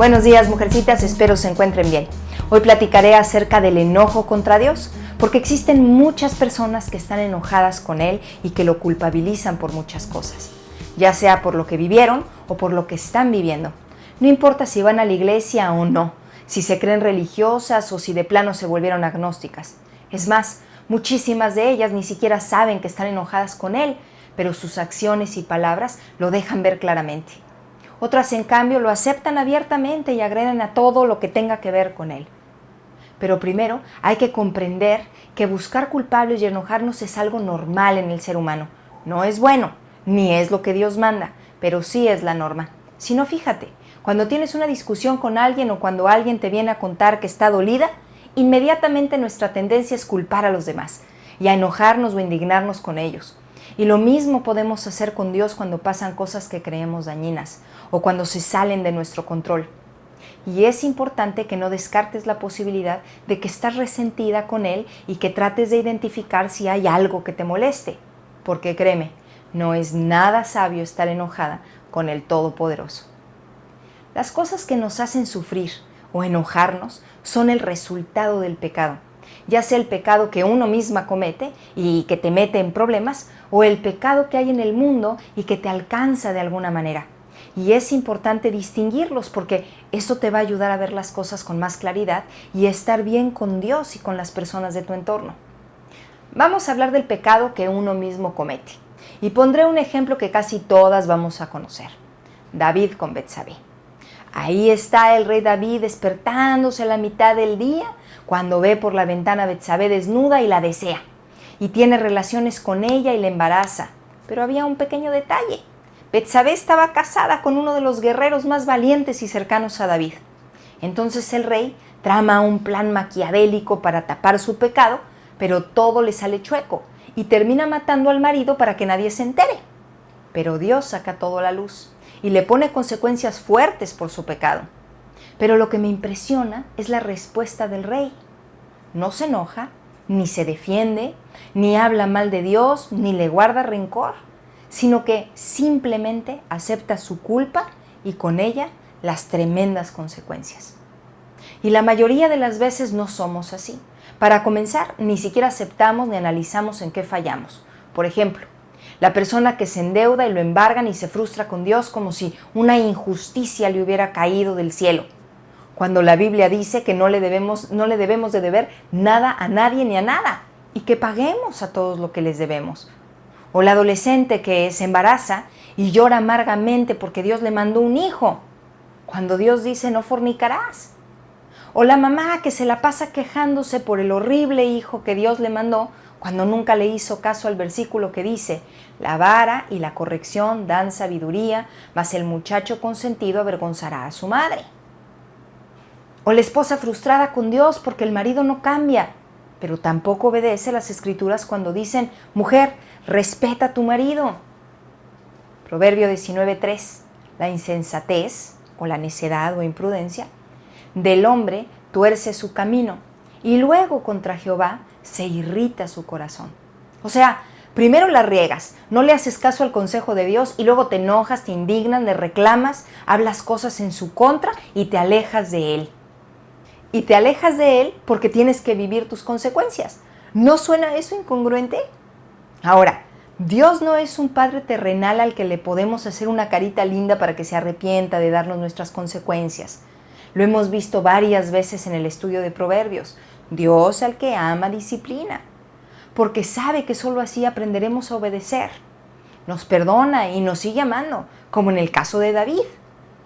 Buenos días, mujercitas, espero se encuentren bien. Hoy platicaré acerca del enojo contra Dios, porque existen muchas personas que están enojadas con Él y que lo culpabilizan por muchas cosas, ya sea por lo que vivieron o por lo que están viviendo. No importa si van a la iglesia o no, si se creen religiosas o si de plano se volvieron agnósticas. Es más, muchísimas de ellas ni siquiera saben que están enojadas con Él, pero sus acciones y palabras lo dejan ver claramente. Otras, en cambio, lo aceptan abiertamente y agreden a todo lo que tenga que ver con Él. Pero primero hay que comprender que buscar culpables y enojarnos es algo normal en el ser humano. No es bueno, ni es lo que Dios manda, pero sí es la norma. Si no, fíjate, cuando tienes una discusión con alguien o cuando alguien te viene a contar que está dolida, inmediatamente nuestra tendencia es culpar a los demás y a enojarnos o indignarnos con ellos. Y lo mismo podemos hacer con Dios cuando pasan cosas que creemos dañinas o cuando se salen de nuestro control. Y es importante que no descartes la posibilidad de que estás resentida con Él y que trates de identificar si hay algo que te moleste. Porque créeme, no es nada sabio estar enojada con el Todopoderoso. Las cosas que nos hacen sufrir o enojarnos son el resultado del pecado, ya sea el pecado que uno misma comete y que te mete en problemas, o el pecado que hay en el mundo y que te alcanza de alguna manera. Y es importante distinguirlos porque eso te va a ayudar a ver las cosas con más claridad y a estar bien con Dios y con las personas de tu entorno. Vamos a hablar del pecado que uno mismo comete. Y pondré un ejemplo que casi todas vamos a conocer. David con Betsabé. Ahí está el rey David despertándose a la mitad del día cuando ve por la ventana a Betsabé desnuda y la desea. Y tiene relaciones con ella y la embaraza. Pero había un pequeño detalle. Betsabé estaba casada con uno de los guerreros más valientes y cercanos a David. Entonces el rey trama un plan maquiavélico para tapar su pecado, pero todo le sale chueco y termina matando al marido para que nadie se entere. Pero Dios saca todo a la luz y le pone consecuencias fuertes por su pecado. Pero lo que me impresiona es la respuesta del rey. No se enoja, ni se defiende, ni habla mal de Dios, ni le guarda rencor, sino que simplemente acepta su culpa y con ella las tremendas consecuencias. Y la mayoría de las veces no somos así. Para comenzar, ni siquiera aceptamos ni analizamos en qué fallamos. Por ejemplo, la persona que se endeuda y lo embargan y se frustra con Dios como si una injusticia le hubiera caído del cielo, cuando la Biblia dice que no le debemos de deber nada a nadie ni a nada y que paguemos a todos lo que les debemos. O la adolescente que se embaraza y llora amargamente porque Dios le mandó un hijo, cuando Dios dice no fornicarás. O la mamá que se la pasa quejándose por el horrible hijo que Dios le mandó cuando nunca le hizo caso al versículo que dice: la vara y la corrección dan sabiduría, mas el muchacho consentido avergonzará a su madre. O la esposa frustrada con Dios porque el marido no cambia, pero tampoco obedece las escrituras cuando dicen: mujer, respeta a tu marido. Proverbio 19:3. La insensatez, o la necedad o imprudencia, del hombre tuerce su camino, y luego contra Jehová se irrita su corazón. O sea, primero la riegas, no le haces caso al consejo de Dios y luego te enojas, te indignas, le reclamas, hablas cosas en su contra y te alejas de Él. Y te alejas de Él porque tienes que vivir tus consecuencias. ¿No suena eso incongruente? Ahora, Dios no es un padre terrenal al que le podemos hacer una carita linda para que se arrepienta de darnos nuestras consecuencias. Lo hemos visto varias veces en el estudio de Proverbios. Dios al que ama disciplina, porque sabe que solo así aprenderemos a obedecer. Nos perdona y nos sigue amando, como en el caso de David,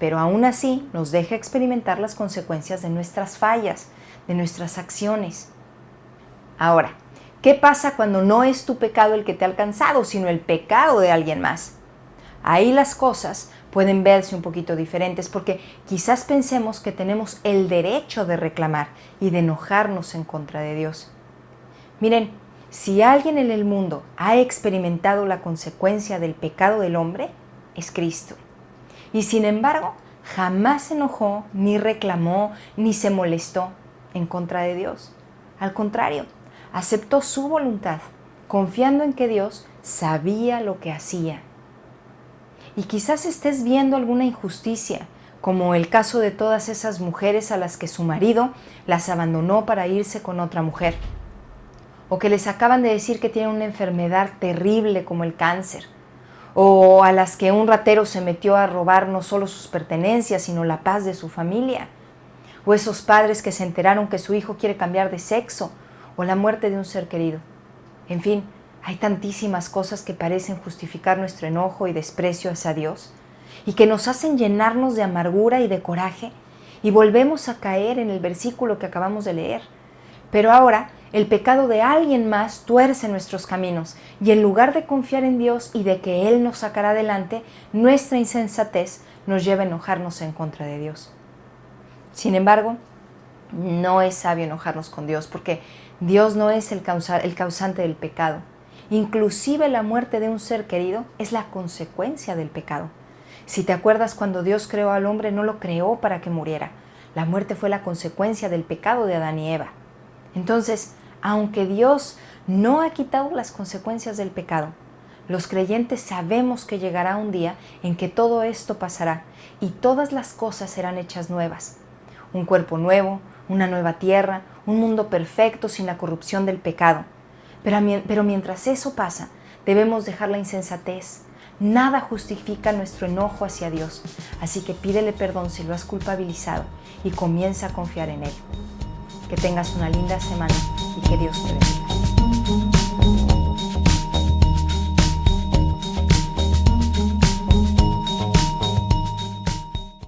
pero aún así nos deja experimentar las consecuencias de nuestras fallas, de nuestras acciones. Ahora, ¿qué pasa cuando no es tu pecado el que te ha alcanzado, sino el pecado de alguien más? Ahí las cosas pueden verse un poquito diferentes porque quizás pensemos que tenemos el derecho de reclamar y de enojarnos en contra de Dios. Miren, si alguien en el mundo ha experimentado la consecuencia del pecado del hombre, es Cristo. Y sin embargo, jamás se enojó, ni reclamó, ni se molestó en contra de Dios. Al contrario, aceptó su voluntad, confiando en que Dios sabía lo que hacía. Y quizás estés viendo alguna injusticia como el caso de todas esas mujeres a las que su marido las abandonó para irse con otra mujer, o que les acaban de decir que tienen una enfermedad terrible como el cáncer, o a las que un ratero se metió a robar no solo sus pertenencias, sino la paz de su familia, o esos padres que se enteraron que su hijo quiere cambiar de sexo, o la muerte de un ser querido. En fin, hay tantísimas cosas que parecen justificar nuestro enojo y desprecio hacia Dios y que nos hacen llenarnos de amargura y de coraje, y volvemos a caer en el versículo que acabamos de leer. Pero ahora el pecado de alguien más tuerce nuestros caminos, y en lugar de confiar en Dios y de que Él nos sacará adelante, nuestra insensatez nos lleva a enojarnos en contra de Dios. Sin embargo, no es sabio enojarnos con Dios, porque Dios no es el causante del pecado. Inclusive la muerte de un ser querido es la consecuencia del pecado. Si te acuerdas, cuando Dios creó al hombre, no lo creó para que muriera. La muerte fue la consecuencia del pecado de Adán y Eva. Entonces, aunque Dios no ha quitado las consecuencias del pecado, los creyentes sabemos que llegará un día en que todo esto pasará y todas las cosas serán hechas nuevas. Un cuerpo nuevo, una nueva tierra, un mundo perfecto sin la corrupción del pecado. Pero mientras eso pasa, debemos dejar la insensatez. Nada justifica nuestro enojo hacia Dios, así que pídele perdón si lo has culpabilizado y comienza a confiar en Él. Que tengas una linda semana y que Dios te bendiga.